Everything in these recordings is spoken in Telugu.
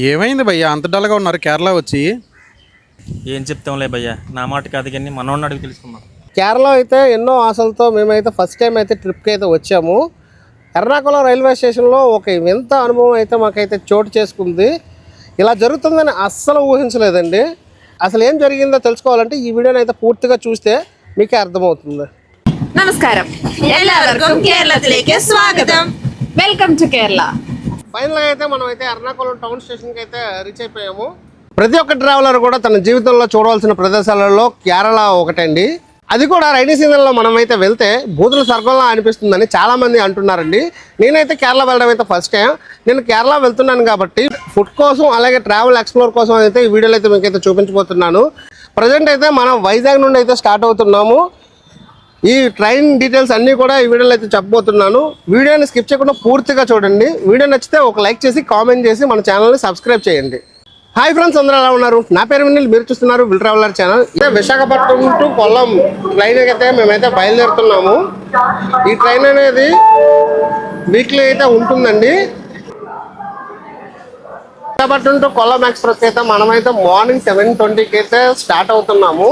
ఏమైంది భయ్యా అంత డల్గా ఉన్నారు కేరళ వచ్చి? ఏం చెప్తాంలే భయ్యా, నా మాట కాదు కానీ మనోడిని అడిగి తెలుసుకుందాం. కేరళ అయితే ఎన్నో ఆశలతో మేమైతే ఫస్ట్ టైం అయితే ట్రిప్కి అయితే వచ్చాము. ఎర్నాకుళం రైల్వే స్టేషన్లో ఒక వింత అనుభవం అయితే మాకైతే చోటు చేసుకుంది. ఇలా జరుగుతుందని అస్సలు ఊహించలేదండి. అసలు ఏం జరిగిందో తెలుసుకోవాలంటే ఈ వీడియోని అయితే పూర్తిగా చూస్తే మీకే అర్థమవుతుంది. നമസ്കാരം, എല്ലാവർക്കും കേരളത്തിലേക്ക് സ്വാഗതം. Welcome to Kerala. ఫైనల్గా అయితే మనం అయితే ఎర్నాకుళం టౌన్ స్టేషన్కి అయితే రీచ్ అయిపోయాము. ప్రతి ఒక్క ట్రావెలర్ కూడా తన జీవితంలో చూడవలసిన ప్రదేశాలలో కేరళ ఒకటండి. అది కూడా రైనీ సీజన్లో మనం అయితే వెళ్తే భూతుల స్వర్గంలా అనిపిస్తుందని చాలామంది అంటున్నారండి. నేనైతే కేరళ వెళ్ళడం అయితే ఫస్ట్ టైం. నేను కేరళ వెళ్తున్నాను కాబట్టి ఫుడ్ కోసం అలాగే ట్రావెల్ ఎక్స్ప్లోర్ కోసం అయితే ఈ వీడియోలో అయితే మీకైతే చూపించబోతున్నాను. ప్రజెంట్ అయితే మనం వైజాగ్ నుండి అయితే స్టార్ట్ అవుతున్నాము. ఈ ట్రైన్ డీటెయిల్స్ అన్నీ కూడా ఈ వీడియోలో అయితే చెప్పబోతున్నాను. వీడియోని స్కిప్ చేయకుండా పూర్తిగా చూడండి. వీడియో నచ్చితే ఒక లైక్ చేసి కామెంట్ చేసి మన ఛానల్ని సబ్స్క్రైబ్ చేయండి. హాయ్ ఫ్రెండ్స్, అందరూ ఎలా ఉన్నారు? నా పేరు వినిల్, మీరు చూస్తున్నారు విల్ ట్రావెలర్ ఛానల్. ఇదే విశాఖపట్నం టు కొల్లం ట్రైన్ అయితే మేమైతే బయలుదేరుతున్నాము. ఈ ట్రైన్ అనేది వీక్లీ అయితే ఉంటుందండి. విశాఖపట్నం టు కొల్లం ఎక్స్ప్రెస్ అయితే మనమైతే మార్నింగ్ 7:20కి అయితే స్టార్ట్ అవుతున్నాము.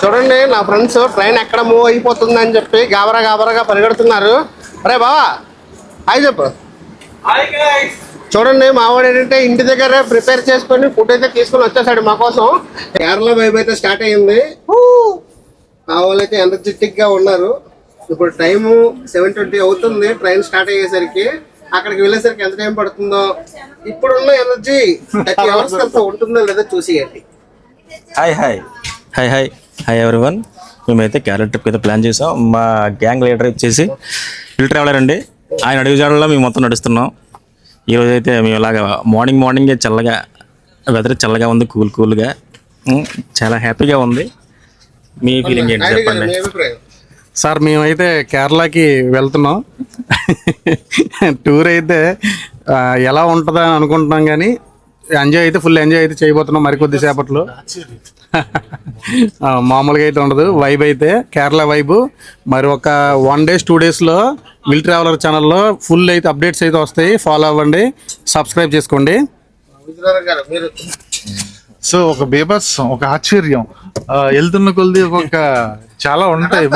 చూడండి, నా ఫ్రెండ్స్ ట్రైన్ ఎక్కడ మూవ్ అయిపోతుంది అని చెప్పి గాబరాగా పరిగెడుతున్నారు. అరే బావా హాయ్ చెప్పు. చూడండి, మావాడు ఏంటంటే ఇంటి దగ్గర ప్రిపేర్ చేసుకొని ఫుడ్ అయితే తీసుకొని వచ్చేసాడు మా కోసం. కేరళ వైబ్ అయితే స్టార్ట్ అయ్యింది. మా వాళ్ళు అయితే ఎనర్జెటిక్ గా ఉన్నారు. ఇప్పుడు టైము 7:20 అవుతుంది. ట్రైన్ స్టార్ట్ అయ్యేసరికి అక్కడికి వెళ్ళేసరికి ఎంత టైం పడుతుందో, ఇప్పుడున్న ఎనర్జీ 30 hours ఉంటుందో లేదో చూసేయండి. Hi hi hi hi hi everyone. మేమైతే కేరళ ట్రిప్ అయితే ప్లాన్ చేసాం. మా గ్యాంగ్ లీడర్ వచ్చేసి విల్ ట్రావెలర్ అండి. ఆయన అడుగు జాడల్లో మేము మొత్తం నడుస్తున్నాం. ఈరోజు అయితే మేము ఇలాగా మార్నింగే చల్లగా, వెదర్ చల్లగా ఉంది, కూల్గా, చాలా హ్యాపీగా ఉంది. మీ ఫీలింగ్ ఏంటి చెప్పండి సార్? మేమైతే కేరళకి వెళ్తున్నాం. టూర్ అయితే ఎలా ఉంటుందని అనుకుంటున్నాం, కానీ ఫుల్ ఎంజాయ్ అయితే చేయబోతున్నాం మరికొద్ది సేపట్లో. మామూలుగా అయితే ఉండదు వైబ్ అయితే, కేరళ వైబు. మరి ఒక 1 day 2 daysలో విల్ ట్రావెలర్ ఛానల్లో ఫుల్ అయితే అప్డేట్స్ అయితే వస్తాయి. ఫాలో అవ్వండి, సబ్స్క్రైబ్ చేసుకోండి. సో ఒక బీభత్సం, ఒక ఆశ్చర్యం, వెళ్తున్న కొద్ది ఒక చాలా ఉంటాయి,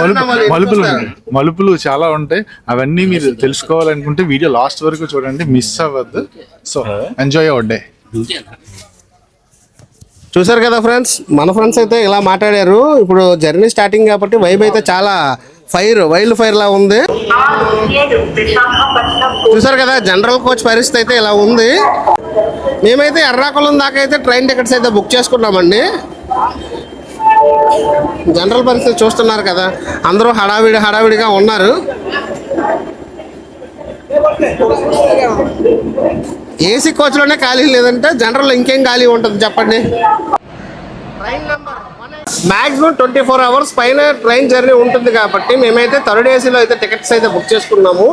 మలుపులు చాలా ఉంటాయి. అవన్నీ మీరు తెలుసుకోవాలనుకుంటే వీడియో లాస్ట్ వరకు చూడండి, మిస్ అవ్వద్దు. So enjoy hour day. చూసారు కదా ఫ్రెండ్స్, మన ఫ్రెండ్స్ అయితే ఇలా మాట్లాడారు. ఇప్పుడు జర్నీ స్టార్టింగ్ కాబట్టి వైబ్ అయితే చాలా వైల్డ్ ఫైర్ లా ఉంది. చూసారు కదా, జనరల్ కోచ్ పరిస్థితి అయితే ఇలా ఉంది. మేమైతే ఎర్నాకుళం దాకా అయితే ట్రైన్ టికెట్స్ అయితే బుక్ చేసుకున్నామండి. జనరల్ పరిస్థితి చూస్తున్నారు కదా, అందరూ హడావిడిగా ఉన్నారు. ఏసీ కోచ్లోనే ఖాళీ లేదంటే జనరల్ ఇంకేం ఖాళీ ఉంటుంది చెప్పండి. మ్యాక్సిమం 24 hours పైన ట్రైన్ జర్నీ ఉంటుంది కాబట్టి మేమైతే థర్డ్ ఏసీలో అయితే టికెట్స్ అయితే బుక్ చేసుకున్నాము.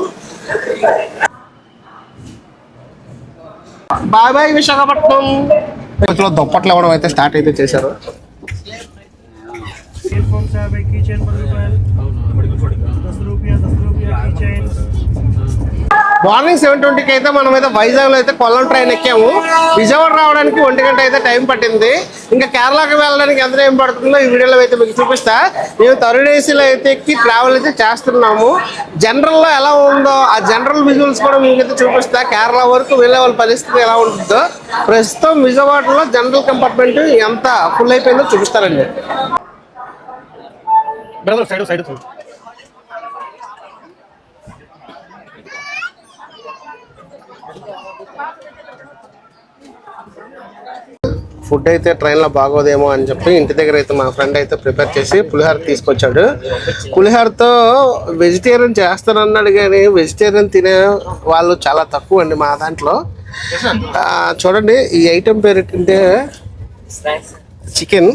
బాయ్ విశాఖపట్నం. దుప్పట్లు ఇవ్వడం అయితే స్టార్ట్ అయితే చేశారు. మార్నింగ్ 7:20కి అయితే మనమైతే వైజాగ్లో అయితే కొల్లం ట్రైన్ ఎక్కాము. విజయవాడ రావడానికి 1 గంట అయితే టైం పట్టింది. ఇంకా కేరళకి వెళ్ళడానికి ఎంత టైం పడుతుందో ఈ వీడియోలో అయితే మీకు చూపిస్తా. మేము థర్డ్ ఏసీలో అయితే ఎక్కి ట్రావెల్ అయితే చేస్తున్నాము. జనరల్లో ఎలా ఉందో ఆ జనరల్ విజువల్స్ కూడా మీకైతే చూపిస్తా. కేరళ వరకు వెళ్ళే వాళ్ళ పరిస్థితి ఎలా ఉంటుందో. ప్రస్తుతం విజయవాడలో జనరల్ కంపార్ట్మెంట్ ఎంత ఫుల్ అయిపోయిందో చూపిస్తారండి. ఫుడ్ అయితే ట్రైన్లో బాగోదేమో అని చెప్పి ఇంటి దగ్గర అయితే మా ఫ్రెండ్ అయితే ప్రిపేర్ చేసి పులిహోర తీసుకొచ్చాడు. పులిహోరతో వెజిటేరియన్ చేస్తానన్నాడు, కానీ వెజిటేరియన్ తినే వాళ్ళు చాలా తక్కువ అండి మా దాంట్లో. చూడండి, ఈ ఐటెం పేరు ఏంటంటే చికెన్.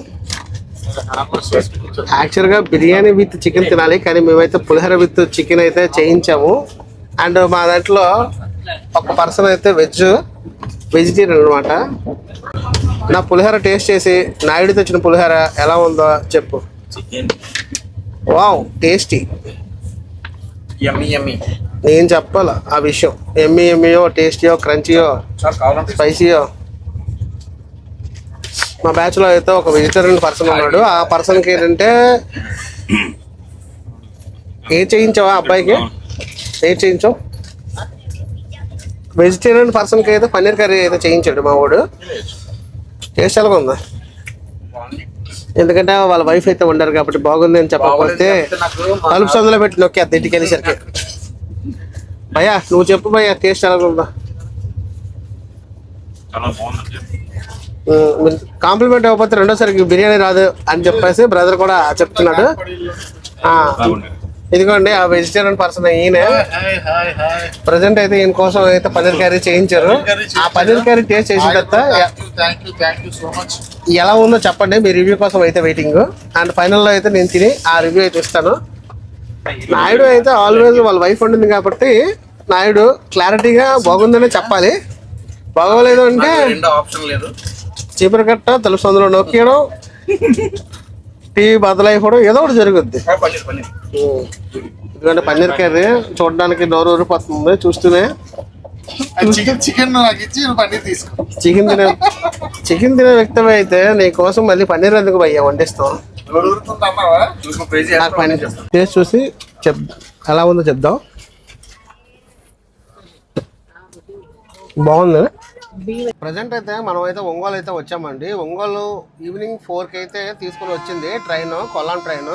యాక్చువల్గా బిర్యానీ విత్ చికెన్ తినాలి, కానీ మేమైతే పులిహోర విత్ చికెన్ అయితే చేయించాము. అండ్ మా దాంట్లో ఒక పర్సన్ అయితే వెజిటేరియన్ అనమాట. నా పులిహోర టేస్ట్ చేసి నాయుడు తెచ్చిన పులిహోర ఎలా ఉందో చెప్పు. Wow, tasty. నేను చెప్పాల ఆ విషయం. ఎమ్మీయో, టేస్టీయో, క్రంచీయో, స్పైసీయో మా బ్యాచ్లో అయితే ఒక వెజిటేరియన్ పర్సన్ ఉన్నాడు. ఆ పర్సన్కి ఏంటంటే ఏం చేయించావా అబ్బాయికి? ఏం చేయించావు? వెజిటేరియన్ పర్సన్కి అయితే పన్నీర్ కర్రీ అయితే చేయించాడు మా వాడు. టేస్ట్ ఎలాగ ఉందా? ఎందుకంటే వాళ్ళ వైఫ్ అయితే వండారు కాబట్టి బాగుంది అని చెప్పకపోతే తలుపు సందులో పెట్టి నొక్కి అది ఇంటికి వెళ్ళేసరికి. భయ్యా నువ్వు చెప్పు భయ్యా, టేస్ట్ ఎలాగ ఉందా? కాంప్లిమెంట్ అవ్వకపోతే రెండోసారికి బిర్యానీ రాదు అని చెప్పేసి బ్రదర్ కూడా చెప్తున్నాడు. ఇదిగోండి ఆ వెజిటేరియన్ పర్సన్ ఈయన. ప్రజెంట్ అయితే ఈయన కోసం అయితే పన్నీర్ కర్రీ చేయించారు. ఆ పన్నీర్ కర్రీ టేస్ట్ చేసిన తర్వాత ఎలా ఉందో చెప్పండి. మీ రివ్యూ కోసం అయితే వెయిటింగ్. అండ్ ఫైనల్లో అయితే నేను తిని ఆ రివ్యూ అయితే ఇస్తాను. నాయుడు అయితే ఆల్వేస్ వాళ్ళ వైఫ్ ఉండింది కాబట్టి నాయుడు క్లారిటీగా బాగుందనే చెప్పాలి. బాగోలేదు అంటే చీపురు కట్ట తెలుసు అందులో నొక్కియడం, టీవీ బదలైపోవడం ఏదో ఒకటి జరుగుద్ది. ఎందుకంటే పన్నీర్ కర్రీ చూడడానికి నోరు ఊరిపోతుంది చూస్తూనే. చికెన్ తినే వ్యక్తి అయితే నీ కోసం మళ్ళీ పన్నీర్ ఎందుకు భయ్యా వండిస్తాం. టేస్ట్ చూసి ఎలా ఉందో చెప్దాం. బాగుంది. ప్రజెంట్ అయితే మనం అయితే ఒంగోలు అయితే వచ్చామండి. ఒంగోలు ఈవినింగ్ 4కి అయితే తీసుకుని వచ్చింది train, Kollam train.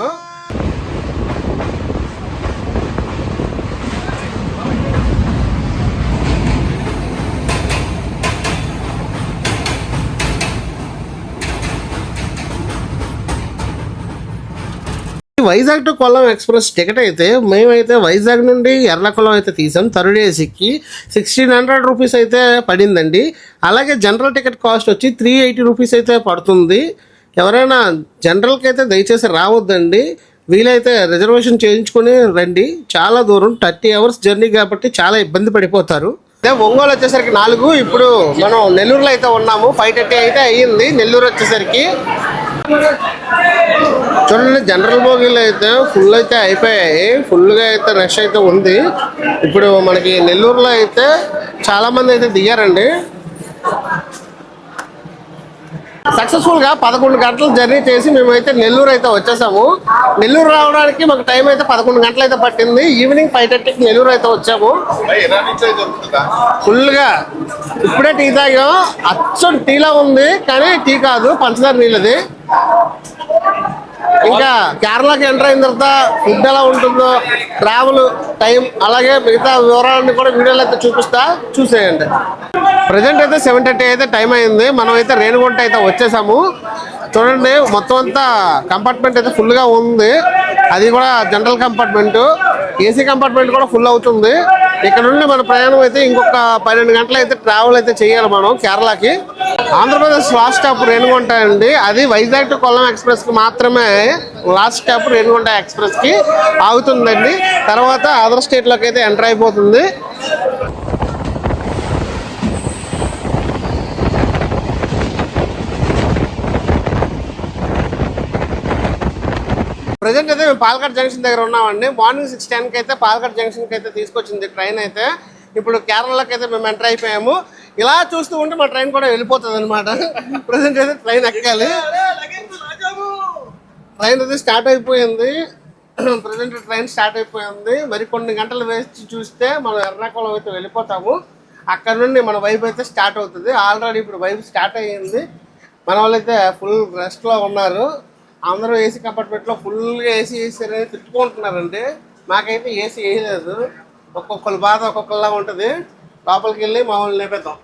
Vizag to Kollam express ticket అయితే మేమైతే వైజాగ్ నుండి ఎర్రకొల్లం అయితే తీసాం. థర్డ్ ఏసీకి 1600 రూపీస్ అయితే పడిందండి. అలాగే జనరల్ టికెట్ కాస్ట్ వచ్చి 380 రూపీస్ అయితే పడుతుంది. ఎవరైనా జనరల్కి అయితే దయచేసి రావద్దండి. వీలైతే రిజర్వేషన్ చేయించుకొని రండి. చాలా దూరం 30 అవర్స్ జర్నీ కాబట్టి చాలా ఇబ్బంది పడిపోతారు. అదే ఒంగోలు వచ్చేసరికి 4. ఇప్పుడు మనం నెల్లూరులో అయితే ఉన్నాము. 5:30 అయితే అయ్యింది నెల్లూరు వచ్చేసరికి. చూడండి జనరల్ బోగీలు అయితే ఫుల్ అయితే అయిపోయాయి. ఫుల్గా అయితే రష్ అయితే ఉంది. ఇప్పుడు మనకి నెల్లూరులో అయితే చాలామంది అయితే దిగారండి. సక్సెస్ఫుల్గా 11 గంటలు జర్నీ చేసి మేమైతే నెల్లూరు అయితే వచ్చేసాము. నెల్లూరు రావడానికి మాకు టైం అయితే 11 గంటలు అయితే పట్టింది. ఈవినింగ్ 5:30కి నెల్లూరు అయితే వచ్చాము. ఫుల్గా ఇప్పుడే టీ తాగాం. అచ్చం టీలా ఉంది కానీ టీ కాదు, పంచదార నీళ్ళది. ఇంకా కేరళకి ఎంటర్ అయిన తర్వాత ఫుడ్ ఎలా ఉంటుందో, ట్రావెల్ టైం, అలాగే మిగతా వివరాలన్నీ కూడా వీడియోలో అయితే చూసేయండి. ప్రజెంట్ అయితే 7:30 అయితే టైం అయింది. మనం అయితే రేణిగుంట అయితే వచ్చేసాము. చూడండి మొత్తం అంతా కంపార్ట్మెంట్ అయితే ఫుల్గా ఉంది. అది కూడా జనరల్ కంపార్ట్మెంట్. ఏసీ కంపార్ట్మెంట్ కూడా ఫుల్ అవుతుంది. ఇక్కడ నుండి మన ప్రయాణం అయితే ఇంకొక 12 గంటలు అయితే ట్రావెల్ అయితే చేయాలి మనం కేరళకి. ఆంధ్రప్రదేశ్ లాస్ట్ స్టాప్ రేణిగుంట అండి. అది వైజాగ్ టు కొల్లం ఎక్స్ప్రెస్కి మాత్రమే లాస్ట్ స్టాప్ రేణిగుంట ఎక్స్ప్రెస్కి ఆగుతుందండి. తర్వాత అదర్ స్టేట్లోకి అయితే ఎంటర్ అయిపోతుంది. ప్రజెంట్ అయితే మేము పాలకాడ్ జంక్షన్ దగ్గర ఉన్నామండి. మార్నింగ్ 6:10కి అయితే పాలకాడ్ జంక్షన్కి అయితే తీసుకొచ్చింది ట్రైన్ అయితే. ఇప్పుడు కేరళకి అయితే మేము ఎంటర్ అయిపోయాము. ఇలా చూస్తూ ఉంటే మా ట్రైన్ కూడా వెళ్ళిపోతుంది అనమాట. ప్రజెంట్ అయితే ట్రైన్ ఎక్కాలి. ట్రైన్ అయితే స్టార్ట్ అయిపోయింది. ప్రజెంట్ ట్రైన్ స్టార్ట్ అయిపోయింది. మరి కొన్ని గంటలు వేసి చూస్తే మనం ఎర్నాకుళం అయితే వెళ్ళిపోతాము. అక్కడ నుండి మన వైపు అయితే స్టార్ట్ అవుతుంది. ఆల్రెడీ ఇప్పుడు వైపు స్టార్ట్ అయ్యింది. మన వాళ్ళు అయితే ఫుల్ రెస్ట్లో ఉన్నారు. అందరూ ఏసీ కంపార్ట్మెంట్లో ఫుల్గా ఏసీ అనేది తిట్టుకుంటున్నారండి. మాకైతే ఏసీ వేయలేదు. ఒక్కొక్కరు బాధ ఒక్కొక్కలా ఉంటుంది. లోపలికి వెళ్ళి మామూలు లేపేద్దాం.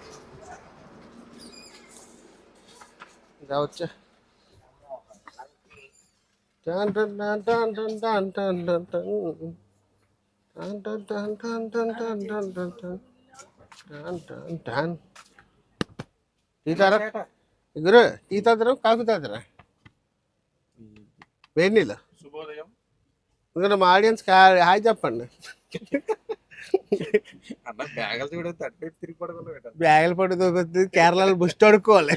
వచ్చా టీ తారా గురు? టీ తాదరా కాఫీ తాదరా? వేడి నీళ్ళు. ఎందుకంటే మా ఆడియన్స్ హాయ్ చెప్పండి. బ్యాగులు పడి కేరళలో బుస్ట్ అడుక్కోవాలి.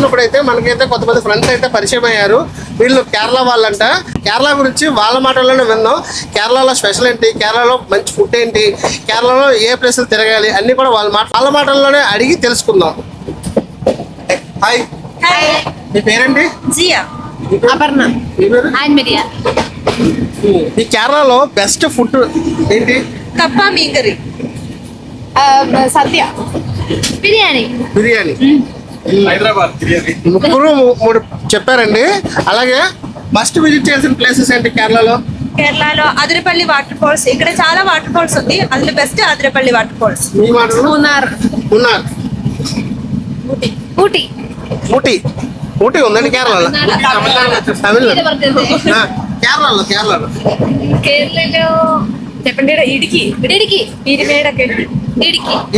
వెళ్తున్నప్పుడైతే మనకైతే కొంతమంది ఫ్రెండ్స్ అయితే పరిచయం అయ్యారు. వీళ్ళు కేరళ వాళ్ళంట. కేరళ గురించి వాళ్ళ మాటల్లోనే విందాం. కేరళలో స్పెషల్ ఏంటి, కేరళలో మంచి ఫుడ్ ఏంటి, కేరళలో ఏ ప్లేసులు తిరగాలి అన్నీ కూడా వాళ్ళ మాటల్లోనే అడిగి తెలుసుకుందాం. హాయ్, మీ పేరేంటి? జియా, అపర్ణ, మీ పేరు? అండ్ మిరియా. ఈ కేరళలో బెస్ట్ ఫుడ్ ఏంటి? కప్ప మీగరి, సద్య, బిర్యానీ. బిర్యానీ. హైదరాబాద్ బిర్యానీ. ముగ్గురు మూడు చెప్పారండి. అలాగే మస్ట్ విజిట్ చేసిన ప్లేసెస్ ఏంటి కేరళలో? కేరళలో అదిరిపల్లి వాటర్ ఫాల్స్. ఇక్కడ చాలా వాటర్ ఫాల్స్ ఉంది, అందులో బెస్ట్ అదిరిపల్లి వాటర్ ఫాల్స్. మీ మాటలు? మూనార్, మున్నార్, ఊటీ. ఊటీ. ఊటీ ఉందండి కేరళలో. తమిళనాడు. కేరళలో కేరళలో చెప్పండి. ఇడికి,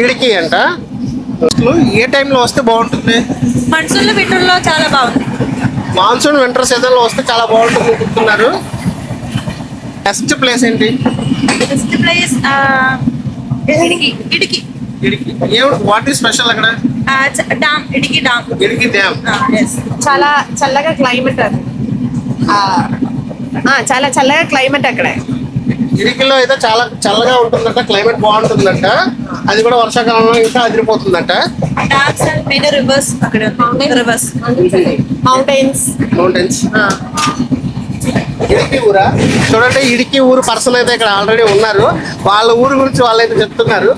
ఇడికి అంట. ఏ టైంలో వస్తే బాగుంటుంది? మన్సూన్లో వింటర్లో చాలా బాగుంది. మాన్సూన్ వింటర్ సీజన్లో వస్తే చాలా బాగుంటుంది చెప్తున్నారు. బెస్ట్ ప్లేస్ ఏంటి? బెస్ట్ ప్లేస్ ఇడికి. ఇడికి. వాట్ ఈస్ స్పెషల్ అక్కడ? డామ్, ఇడికి డామ్. ఇడికి డ్యామ్. చాలా చల్లగా క్లైమేట్ అది. చాలా చల్లగా క్లైమేట్ అక్కడ. ఇడికిలో అయితే చాలా చల్లగా ఉంటుందంట, క్లైమేట్ బాగుంటుందంట. అది కూడా వర్షాకాలంలో ఇంకా అదిరిపోతుందంట. డామ్స్ అండ్ మెనీ రివర్స్ అక్కడ. Reverse, mountains. ఇడికి ఊరా? చూడండి, ఇడికి ఊరు పర్సన్ అయితే ఇక్కడ ఆల్రెడీ ఉన్నారు. వాళ్ళ ఊరు గురించి వాళ్ళైతే చెప్తున్నారు.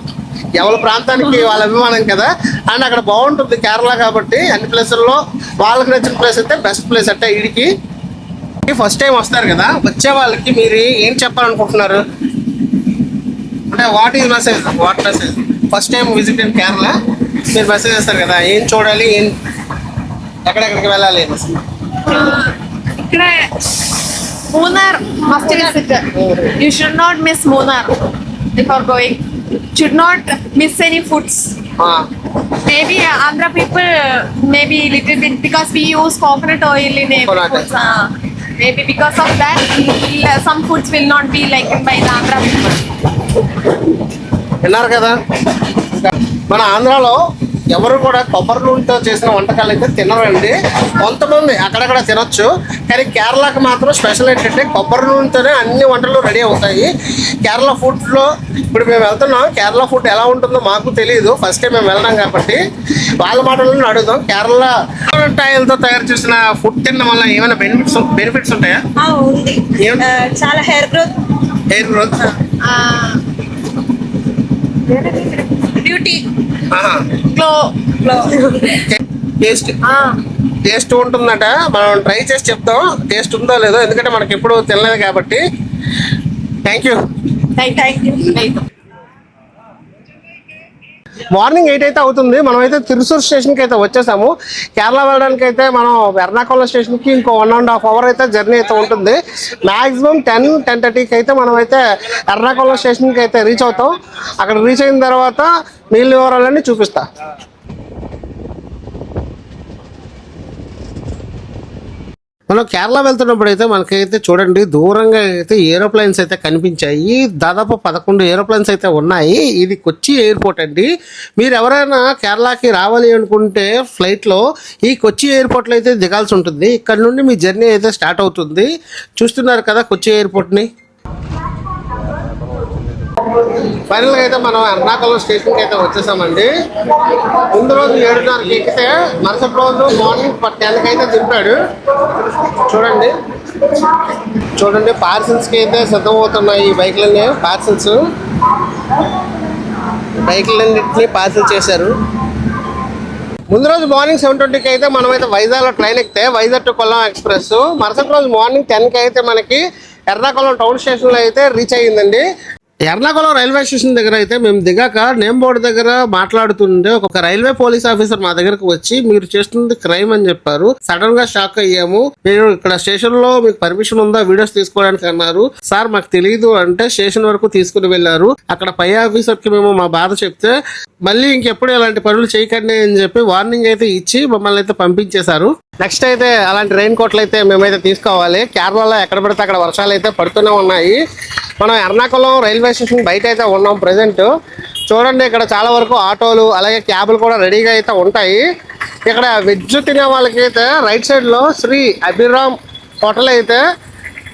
ఎవరి ప్రాంతానికి వాళ్ళ అభిమానం కదా. అండ్ అక్కడ బాగుంటుంది కేరళ కాబట్టి అన్ని ప్లేసుల్లో వాళ్ళకి నచ్చిన ప్లేస్ అయితే బెస్ట్ ప్లేస్ అంటే ఇడికి. ఫస్ట్ టైం వస్తారు కదా, వచ్చే వాళ్ళకి మీరు ఏం చెప్పాలనుకుంటున్నారు? అంటే what message first time visit in Kerala మీరు మెసేజ్ చేస్తారు కదా, ఏం చూడాలి, ఎక్కడెక్కడికి వెళ్ళాలి? ఇక్కడ Munnar must visit. You should not miss Munnar before going. Should not miss any foods. Maybe Andhra people maybe little bit because we use coconut oil in every foods. Maybe because of that some foods will not be liked by the Andhra people. విన్నారు కదా, మన ఆంధ్రాలో ఎవరు కూడా కొబ్బరి నూనెతో చేసిన వంటకాలు అయితే తినరండి. కొంతమంది అక్కడక్కడ తినొచ్చు, కానీ కేరళకి మాత్రం స్పెషల్ ఏంటంటే కొబ్బరి నూనెతోనే అన్ని వంటలు రెడీ అవుతాయి. కేరళ ఫుడ్లో ఇప్పుడు మేము వెళ్తున్నాం. కేరళ ఫుడ్ ఎలా ఉంటుందో మాకు తెలియదు, ఫస్ట్ టైం మేము వెళ్దాం కాబట్టి వాళ్ళ మాటలను అడుగుదాం. కేరళ ఆయిల్తో తయారు చేసిన ఫుడ్ తినడం వల్ల ఏమైనా బెనిఫిట్స్ ఉంటాయా? ఉంది. చాలా హెయిర్ గ్రోత్, బ్యూటీ, టేస్ట్ ఉంటుందట. మనం ట్రై చేసి చెప్తాం టేస్ట్ ఉందో లేదో, ఎందుకంటే మనకి ఎప్పుడు తినలేదు కాబట్టి. Thank you. మార్నింగ్ 8 అయితే అవుతుంది. మనమైతే తిరుసూర్ స్టేషన్కి అయితే వచ్చేసాము. కేరళ వెళ్ళడానికి అయితే మనం ఎర్నాకుళం స్టేషన్కి ఇంకో 1.5 hour అయితే జర్నీ అయితే ఉంటుంది. మ్యాక్సిమం 10-10:30కి అయితే మనమైతే ఎర్నాకుళం స్టేషన్కి అయితే రీచ్ అవుతాం. అక్కడ రీచ్ అయిన తర్వాత మిగిలిన వివరాలన్నీ చూపిస్తా. మనం కేరళ వెళ్తున్నప్పుడు అయితే మనకైతే చూడండి దూరంగా అయితే ఏరోప్లేన్స్ అయితే కనిపించాయి. దాదాపు 11 ఏరోప్లేన్స్ అయితే ఉన్నాయి. ఇది కొచ్చి ఎయిర్పోర్ట్ అండి. మీరు ఎవరైనా కేరళకి రావాలి అనుకుంటే ఫ్లైట్లో ఈ కొచ్చి ఎయిర్పోర్ట్లో అయితే దిగాల్సి ఉంటుంది. ఇక్కడ నుండి మీ జర్నీ అయితే స్టార్ట్ అవుతుంది. చూస్తున్నారు కదా కొచ్చి ఎయిర్పోర్ట్ని. ఫైనల్గా అయితే మనం ఎర్నాకుళం స్టేషన్కి అయితే వచ్చేసామండి. ముందు రోజు 7:30కి ఎక్కితే మరుసటి రోజు మార్నింగ్ 10కి అయితే దింపాడు. చూడండి పార్సిల్స్కి అయితే సిద్ధమవుతున్నాయి ఈ బైక్లన్నీ. బైక్లన్నింటినీ పార్సిల్ చేశారు. ముందు రోజు మార్నింగ్ 7:20కి అయితే మనమైతే వైజాగ్లో ట్రైన్ ఎక్కితే వైజాగ్ టు కొల్లం ఎక్స్ప్రెస్ మరుసటి రోజు మార్నింగ్ 10కి అయితే మనకి ఎర్నాకుళం టౌన్ స్టేషన్లో అయితే రీచ్ అయ్యిందండి. ఎర్నాకుళం రైల్వే స్టేషన్ దగ్గర అయితే మేము దిగాక నేమ్ బోర్డు దగ్గర మాట్లాడుతుంటే ఒక రైల్వే పోలీస్ ఆఫీసర్ మా దగ్గరకు వచ్చి మీరు చేస్తుంది క్రైమ్ అని చెప్పారు. సడన్ గా షాక్ అయ్యాము. మీరు ఇక్కడ స్టేషన్ లో మీకు పర్మిషన్ ఉందా వీడియోస్ తీసుకోవడానికి అన్నారు. సార్ మాకు తెలియదు అంటే స్టేషన్ వరకు తీసుకుని వెళ్లారు. అక్కడ పై ఆఫీసర్ కి మేము మా బాధ చెప్తే మళ్ళీ ఇంకెప్పుడు ఇలాంటి పనులు చేయకండి అని చెప్పి వార్నింగ్ అయితే ఇచ్చి మమ్మల్ని అయితే పంపించేశారు. నెక్స్ట్ అయితే అలాంటి రెయిన్ కోట్లు అయితే మేమైతే తీసుకోవాలి. కేరళలో ఎక్కడ పడితే అక్కడ వర్షాలు అయితే పడుతూనే ఉన్నాయి. మనం ఎర్నాకుళం రైల్వే స్టేషన్ బయట అయితే ఉన్నాం ప్రజెంట్. చూడండి ఇక్కడ చాలా వరకు ఆటోలు అలాగే క్యాబులు కూడా రెడీగా అయితే ఉంటాయి. ఇక్కడ వెజ్ తినే వాళ్ళకి అయితే రైట్ సైడ్లో శ్రీ అభిరామ్ హోటల్ అయితే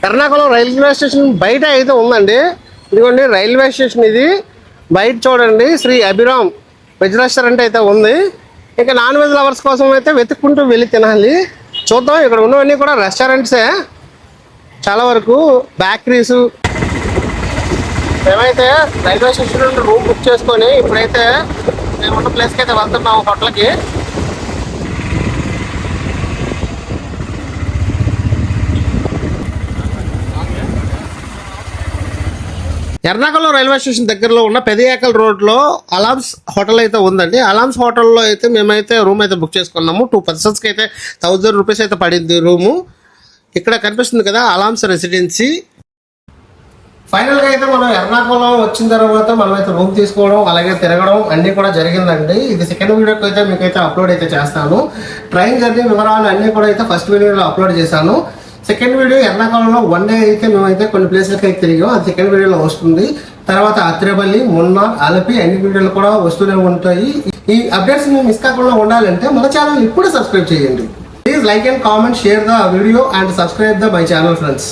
ఎర్నాకుళం రైల్వే స్టేషన్ బయట అయితే ఉందండి. ఇదిగోండి రైల్వే స్టేషన్ ఇది. బయట చూడండి శ్రీ అభిరామ్ వెజ్ రెస్టారెంట్ అయితే ఉంది. ఇక నాన్ వెజ్ లవర్స్ కోసం అయితే వెతుక్కుంటూ వెళ్ళి తినాలి. చూద్దాం, ఇక్కడ ఉన్నవన్నీ కూడా రెస్టారెంట్సే చాలా వరకు, బేకరీస్. మేమైతే రైల్వే స్టేషన్ నుండి రూమ్ బుక్ చేసుకొని ఇప్పుడైతే మేము ఉన్న ప్లేస్కి అయితే వెళ్తున్నాము, హోటల్కి. ఎర్నాకుళం రైల్వే స్టేషన్ దగ్గరలో ఉన్న పెదయాకల్ రోడ్లో అలామ్స్ హోటల్ అయితే ఉందండి. అలామ్స్ హోటల్లో అయితే మేమైతే రూమ్ అయితే బుక్ చేసుకున్నాము. 2 పర్సన్స్కి అయితే 1000 రూపీస్ అయితే పడింది రూము. ఇక్కడ కనిపిస్తుంది కదా అలామ్స్ రెసిడెన్సీ. ఫైనల్గా అయితే మనం ఎర్నాకుళం వచ్చిన తర్వాత మనం అయితే రూమ్ తీసుకోవడం అలాగే తిరగడం అన్నీ కూడా జరిగిందండి. ఇది సెకండ్ వీడియోకి అయితే మీకైతే అప్లోడ్ అయితే చేస్తాను. ట్రైన్ జర్నీ వివరాలు అన్నీ కూడా అయితే ఫస్ట్ వీడియోలో అప్లోడ్ చేశాను. సెకండ్ వీడియో ఎర్నాకుళంలో 1 డే అయితే మేమైతే కొన్ని ప్లేస్లకి అయితే తిరిగాం, అది సెకండ్ వీడియోలో వస్తుంది. తర్వాత అత్రేపల్లి, మున్నార్, అలపి అన్ని వీడియోలు కూడా వస్తూనే ఉంటాయి. ఈ అప్డేట్స్ మీరు మిస్ కాకుండా ఉండాలంటే మన ఛానల్ ఇప్పుడే సబ్స్క్రైబ్ చేయండి. Please like and comment, share the video and subscribe the my channel friends.